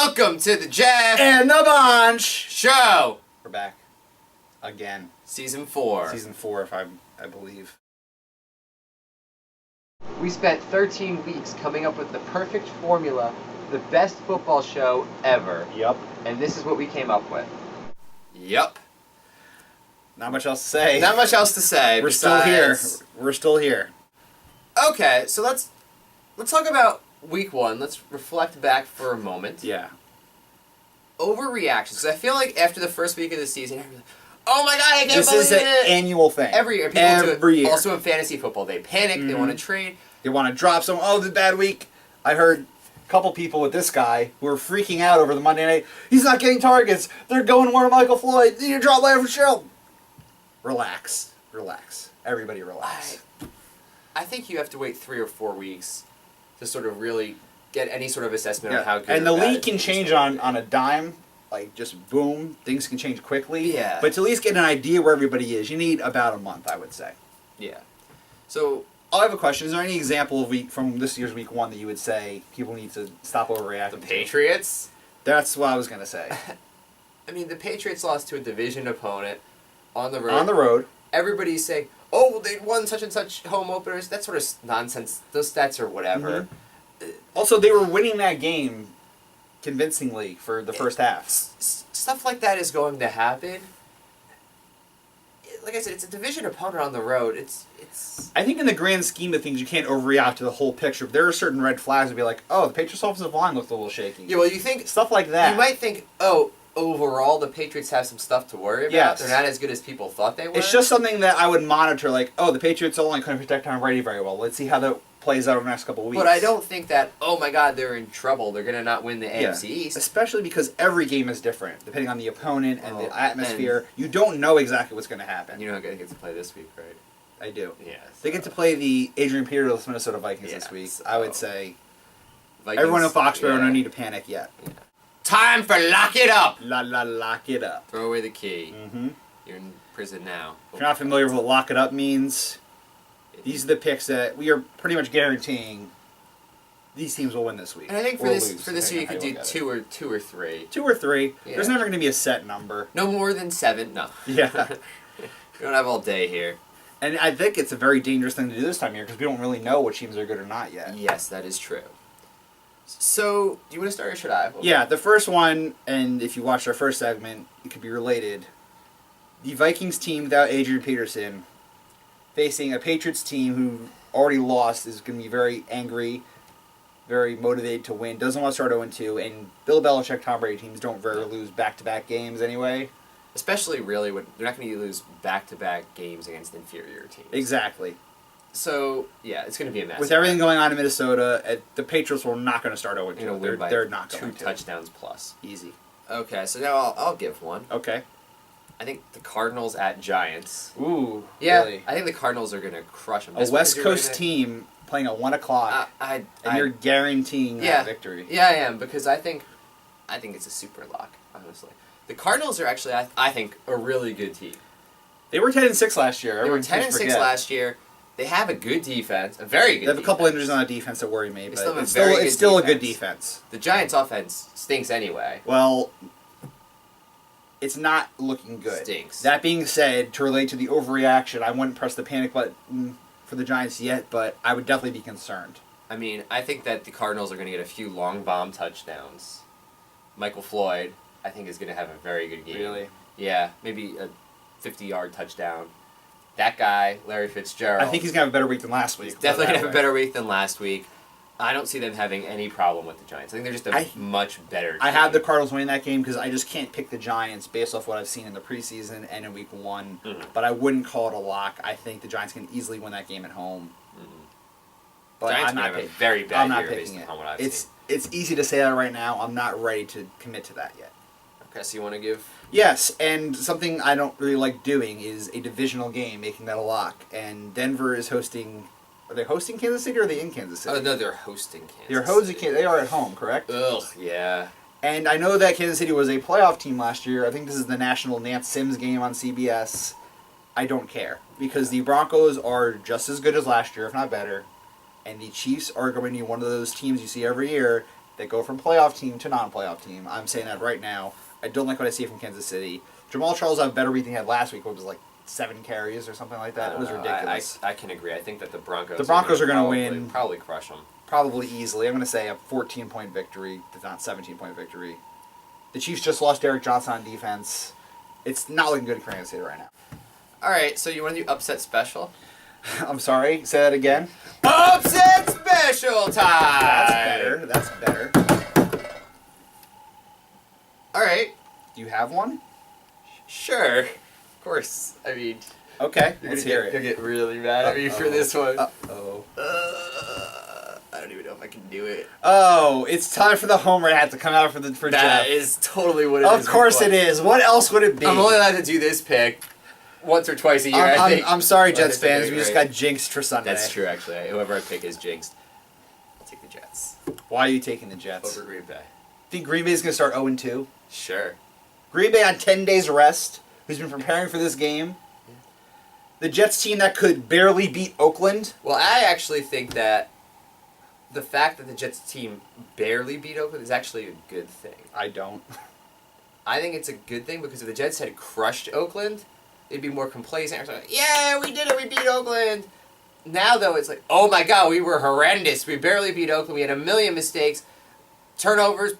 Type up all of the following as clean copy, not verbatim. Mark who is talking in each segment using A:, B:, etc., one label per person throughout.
A: Welcome to the Jeff
B: and the Bonch
A: Show.
B: We're back again.
A: Season 4.
B: Season 4, if I believe.
A: We spent 13 weeks coming up with the perfect formula, the best football show ever.
B: Yup.
A: And this is what we came up with. Yup.
B: Not much else to say.
A: Not much else to say.
B: We're still here. We're still here.
A: Okay, so let's talk about week 1. Let's reflect back for a moment.
B: Yeah.
A: Overreactions. Because I feel like after the first week of the season, everyone's like, oh my god, I can't
B: This
A: believe
B: is an
A: it.
B: annual thing.
A: Every year. People
B: Every
A: do it.
B: year.
A: Also in fantasy football. They panic. They want to trade.
B: They want to drop someone. Oh, this is a bad week. I heard a couple people with this guy who were freaking out over the Monday night. He's not getting targets. They're going more Michael Floyd. You need to drop Larry Fitzgerald. Relax. Relax. Everybody relax.
A: I think you have to wait 3 or 4 weeks to sort of really get any sort of assessment on how good.
B: And the
A: or bad
B: league can change on a dime. Like, just boom, things can change quickly.
A: Yeah.
B: But to at least get an idea where everybody is, you need about a month, I would say.
A: Yeah. So,
B: I have a question. Is there any example of from this year's week 1 that you would say people need to stop overreacting
A: the
B: to?
A: Patriots?
B: That's what I was going to say.
A: I mean, the Patriots lost to a division opponent on the road.
B: On the road.
A: Everybody's saying, oh, well, they won such and such home openers. That sort of nonsense. Those stats are whatever.
B: Also, they were winning that game convincingly for the first half.
A: Stuff like that is going to happen. Like I said, it's a division opponent on the road. It's.
B: I think in the grand scheme of things, you can't overreact to the whole picture. But there are certain red flags to be like, oh, the Patriots' offensive line looked a little shaky.
A: Yeah, well, you think
B: stuff like that.
A: You might think, oh, overall, the Patriots have some stuff to worry about.
B: Yes.
A: They're not as good as people thought they were.
B: It's just something that I would monitor. Like, oh, the Patriots only couldn't protect Tom Brady very well. Let's see how that plays out over the next couple of weeks.
A: But I don't think that, oh my god, they're in trouble. They're going to not win the AFC East.
B: Especially because every game is different, depending on the opponent and the atmosphere. You don't know exactly what's going to happen.
A: You know who get to play this week, right?
B: I do.
A: Yeah.
B: They get to play the Adrian Peterson Minnesota Vikings this week.
A: So
B: I would say
A: Vikings,
B: everyone in Foxborough don't need to panic yet.
A: Yeah. Time for lock it up!
B: Lock it up.
A: Throw away the key.
B: Mm-hmm.
A: You're in prison now.
B: If you're not familiar with what lock it up means, these are the picks that we are pretty much guaranteeing these teams will win this week.
A: And I think for this year you could do two or three.
B: 2 or 3.
A: Yeah.
B: There's never going to be a set number.
A: No more than 7. No.
B: Yeah.
A: We don't have all day here.
B: And I think it's a very dangerous thing to do this time of year because we don't really know what teams are good or not yet.
A: Yes, that is true. So, do you want to start or should I?
B: Yeah, the first one, and if you watched our first segment, it could be related. The Vikings team without Adrian Peterson facing a Patriots team who already lost is going to be very angry, very motivated to win, doesn't want to start 0-2, and Bill Belichick, Tom Brady teams don't very lose back-to-back games anyway.
A: Especially, really, when they're not going to lose back-to-back games against inferior teams.
B: Exactly.
A: So, yeah, it's going to be a mess.
B: With everything going on in Minnesota, the Patriots were not going to start 0-2. They're not going to.
A: 2 touchdowns plus.
B: Easy.
A: Okay, so now I'll give one.
B: Okay.
A: I think the Cardinals at Giants.
B: Ooh,
A: yeah,
B: really?
A: I think the Cardinals are going to crush them.
B: A West Coast team playing at 1 o'clock, and you're guaranteeing that victory.
A: Yeah, I am, because I think it's a super lock, honestly. The Cardinals are actually, I think, a really good team.
B: They were 10-6 last year.
A: They were 10-6 last year. They have a good defense, a very good defense.
B: They have a couple injuries on the defense that worry me, but
A: it's
B: still a good defense.
A: The Giants' offense stinks anyway.
B: Well, it's not looking good.
A: Stinks.
B: That being said, to relate to the overreaction, I wouldn't press the panic button for the Giants yet, but I would definitely be concerned.
A: I mean, I think that the Cardinals are going to get a few long bomb touchdowns. Michael Floyd, I think, is going to have a very good game.
B: Really?
A: Yeah, maybe a 50-yard touchdown. That guy, Larry Fitzgerald.
B: I think he's going to have a better week than last week.
A: He's definitely going to have a better week than last week. I don't see them having any problem with the Giants. I think they're just a much better team.
B: I have the Cardinals winning that game because I just can't pick the Giants based off what I've seen in the preseason and in week 1. Mm-hmm. But I wouldn't call it a lock. I think the Giants can easily win that game at home.
A: Mm-hmm.
B: But
A: Giants
B: I'm not
A: have a very bad
B: I'm not
A: year
B: picking
A: based
B: it.
A: on what I've seen.
B: It's easy to say that right now. I'm not ready to commit to that yet.
A: Okay, so you want to give?
B: Yes, and something I don't really like doing is a divisional game, making that a lock. And Denver is hosting. Are they hosting Kansas City or are they in Kansas City?
A: Oh no, they're hosting Kansas.
B: They're hosting Kansas. They are at home, correct?
A: Ugh, yeah.
B: And I know that Kansas City was a playoff team last year. I think this is the national Nance Sims game on CBS. I don't care because the Broncos are just as good as last year, if not better. And the Chiefs are going to be one of those teams you see every year They go from playoff team to non-playoff team. I'm saying that right now. I don't like what I see from Kansas City. Jamal Charles had a better week than he had last week, which was like 7 carries or something like that. It was ridiculous.
A: I can agree. I think that the Broncos
B: are going to win.
A: Probably crush them.
B: Probably easily. I'm going to say a 14-point victory, if not 17-point victory. The Chiefs just lost Derek Johnson on defense. It's not looking good in Kansas City right now.
A: All right, so you want to do upset special?
B: I'm sorry. Say that again.
A: Upset special time!
B: That's better.
A: All right.
B: Do you have one?
A: Sure. Of course. I mean...
B: Okay, let's hear it.
A: You'll get really mad at me for this one.
B: Uh-oh.
A: I don't even know if I can do it.
B: Oh, it's time for the homer hat to come out for Jeff.
A: That is totally what it is.
B: Of course it is. What else would it be?
A: I'm only allowed to do this pick once or twice a year, I think.
B: I'm sorry, Jets fans. We just got jinxed for Sunday.
A: That's true, actually. Whoever I pick is jinxed. I'll take the Jets.
B: Why are you taking the Jets?
A: Over Green Bay.
B: Think Green Bay's going to start 0-2?
A: Sure.
B: Green Bay on 10 days rest, who's been preparing for this game. The Jets team that could barely beat Oakland.
A: Well, I actually think that the fact that the Jets team barely beat Oakland is actually a good thing.
B: I don't.
A: I think it's a good thing because if the Jets had crushed Oakland, they'd be more complacent. Like, yeah, we did it. We beat Oakland. Now, though, it's like, oh, my God, we were horrendous. We barely beat Oakland. We had a million mistakes, turnovers,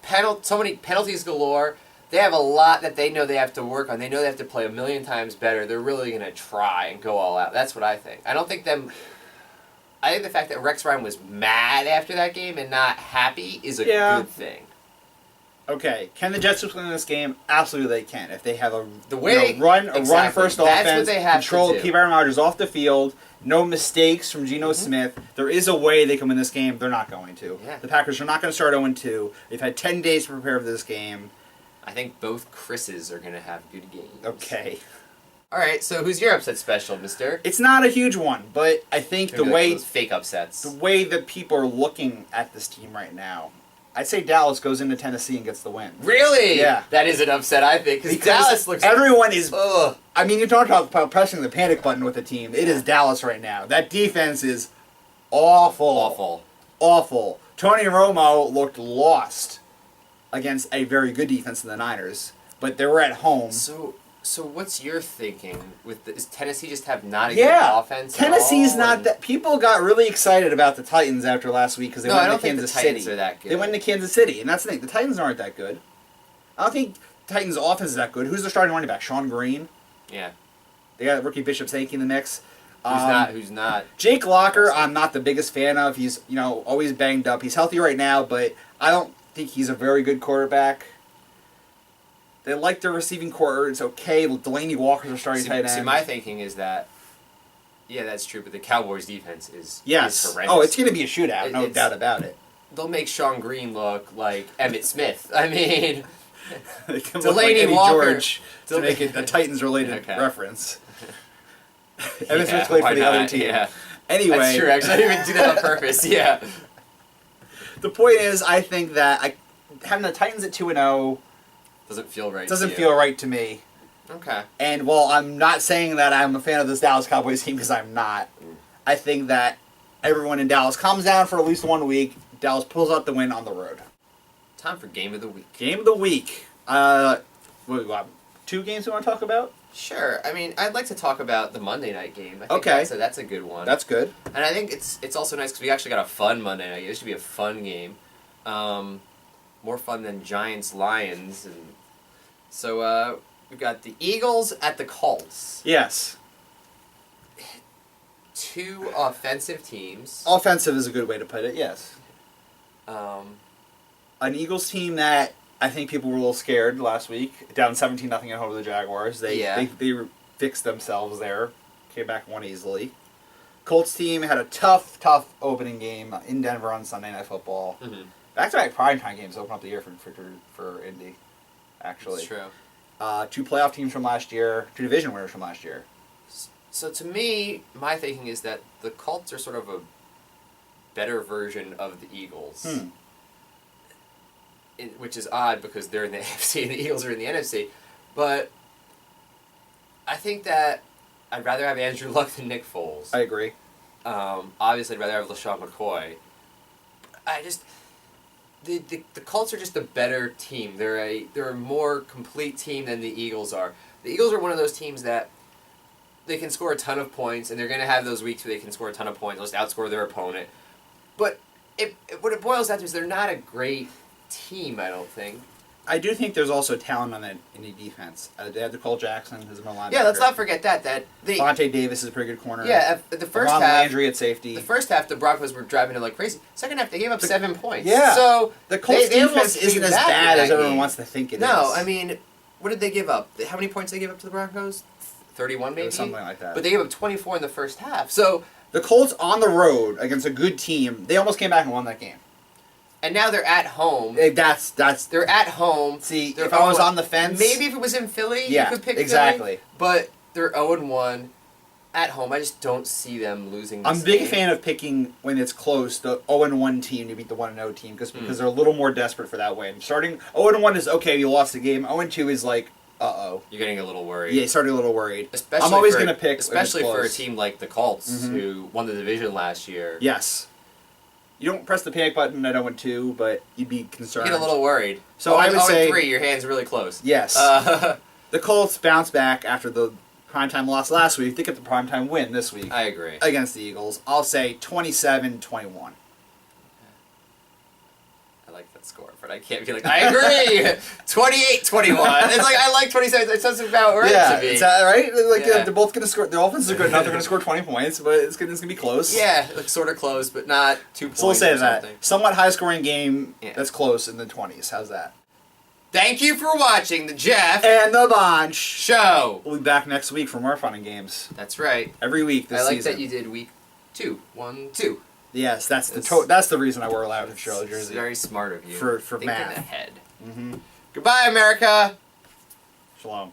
A: so many penalties galore. They have a lot that they know they have to work on. They know they have to play a million times better. They're really going to try and go all out. That's what I think. I think the fact that Rex Ryan was mad after that game and not happy is a good thing.
B: Okay, can the Jets win this game? Absolutely, they can. If they have a
A: run
B: first
A: that's
B: offense,
A: what they have
B: control,
A: to do.
B: Keep Aaron Rodgers off the field, no mistakes from Geno Smith. There is a way they can win this game. They're not going to.
A: Yeah.
B: The Packers are not going to start 0-2. They've had 10 days to prepare for this game.
A: I think both Chris's are going to have good games.
B: Okay.
A: All right, so who's your upset special, mister?
B: It's not a huge one, but I think the way
A: those fake upsets.
B: The way that people are looking at this team right now, I'd say Dallas goes into Tennessee and gets the win.
A: Really?
B: Yeah.
A: That is an upset, I think, because Dallas looks...
B: Everyone is...
A: Ugh.
B: I mean, you talk about pressing the panic button with the team. It is Dallas right now. That defense is awful. Awful. Tony Romo looked lost against a very good defense in the Niners, but they were at home.
A: So what's your thinking with does Tennessee just have not a good offense?
B: Tennessee's not that. People got really excited about the Titans after last week because they went to Kansas City.
A: Titans are that good.
B: They went to Kansas City, and that's the thing. The Titans aren't that good. I don't think Titans' offense is that good. Who's their starting running back? Sean Green.
A: Yeah.
B: They got rookie Bishop Sankey in the mix.
A: Who's not?
B: Jake Locker, I'm not the biggest fan of. He's always banged up. He's healthy right now, but I don't think he's a very good quarterback. They like their receiving core. It's okay. Delaney Walker's their starting tight end.
A: See, my thinking is that, yeah, that's true, but the Cowboys' defense is horrendous.
B: Oh, it's going to be a shootout, no doubt about it.
A: They'll make Sean Green look like Emmitt Smith. I mean,
B: they can
A: Delaney
B: look like
A: Walker.
B: George to make it a Titans-related reference. Emmitt Smith played for the other team.
A: Yeah.
B: Anyway.
A: That's true, actually. I didn't even do that on purpose, yeah.
B: The point is, I think that having the Titans at 2-0...
A: Doesn't feel right
B: Doesn't feel right to me.
A: Okay.
B: And while I'm not saying that I'm a fan of this Dallas Cowboys team, because I'm not, I think that everyone in Dallas calms down for at least 1 week. Dallas pulls out the win on the road.
A: Time for Game of the Week.
B: Game of the Week. What we got? 2 games we want to talk about?
A: Sure. I mean, I'd like to talk about the Monday night game. I think that's a good one.
B: That's good.
A: And I think it's also nice because we actually got a fun Monday night game. It should be a fun game. More fun than Giants-Lions. And so we've got the Eagles at the Colts.
B: Yes.
A: 2 offensive teams.
B: Offensive is a good way to put it, yes.
A: An
B: Eagles team that I think people were a little scared last week, down 17-0 at home to the Jaguars. They fixed themselves there, came back and won easily. Colts team had a tough opening game in Denver on Sunday Night Football.
A: Mm-hmm.
B: Back-to-back primetime games open up the year for Indy, actually.
A: That's true.
B: 2 playoff teams from last year, 2 division winners from last year.
A: So to me, my thinking is that the Colts are sort of a better version of the Eagles. Which is odd because they're in the AFC and the Eagles are in the NFC. But I think that I'd rather have Andrew Luck than Nick Foles.
B: I agree.
A: Obviously, I'd rather have LaShawn McCoy. the Colts are just a better team. They're a more complete team than the Eagles are. The Eagles are one of those teams that they can score a ton of points, and they're going to have those weeks where they can score a ton of points, just outscore their opponent. But what it boils down to is they're not a great team, I don't think.
B: I do think there's also talent on that in the defense. They have Cole Jackson, who's a linebacker.
A: Yeah, let's not forget that.
B: Vontae Davis is a pretty good corner.
A: Yeah, at the first
B: Ron
A: half,
B: Landry at safety.
A: The first half, the Broncos were driving it like crazy. Second half, they gave up 7 points.
B: Yeah.
A: So
B: the Colts
A: they
B: defense isn't as bad as everyone
A: game.
B: wants to think it is.
A: No, I mean, what did they give up? How many points did they give up to the Broncos? 31 maybe?
B: Something like that.
A: But they gave up 24 in the first half. So
B: the Colts on the road against a good team, they almost came back and won that game.
A: And now they're at home.
B: That's
A: They're at home.
B: See,
A: They're
B: if I was on the fence,
A: maybe if it was in Philly,
B: yeah,
A: you could pick
B: exactly.
A: Philly. But they're 0-1 at home. I just don't see them losing this
B: I'm a big
A: game.
B: fan of picking, when it's close, the 0-1 team to beat the 1-0 team because they're a little more desperate for that win. Starting 0-1 is okay, you lost the game. 0-2 is like, uh-oh.
A: You're getting a little worried.
B: Yeah, starting a little worried.
A: Especially
B: I'm always going to pick,
A: especially for a
B: close.
A: team like the Colts, who won the division last year.
B: Yes. You don't press the panic button at 0-2, but you'd be concerned.
A: You get a little worried.
B: So I would say
A: 0-3, your hand's really close.
B: Yes. The Colts bounce back after the primetime loss last week. They get the primetime win this week.
A: I agree.
B: Against the Eagles. I'll say 27-21.
A: I like that score, but I can't be like, I agree! 28-21. It's like, I like 27. It sounds about right to me.
B: Yeah, right? Like,
A: Yeah.
B: they're both going to score. The offenses are good enough. They're going to score 20 points, but it's going to be close.
A: Yeah, like sort of close, but not 2 points.
B: So we'll say
A: or
B: that.
A: something.
B: Somewhat high-scoring game that's close in the 20s. How's that?
A: Thank you for watching the Jeff
B: And the Bonch
A: Show.
B: We'll be back next week for more fun and games.
A: That's right.
B: Every week this
A: I like
B: season.
A: that you did week 2. 1, 2.
B: Yes, that's the reason I wore a Loud Show
A: It's
B: jersey.
A: very smart of you.
B: For
A: Thinking
B: math.
A: ahead.
B: Mm-hmm.
A: Goodbye, America.
B: Shalom.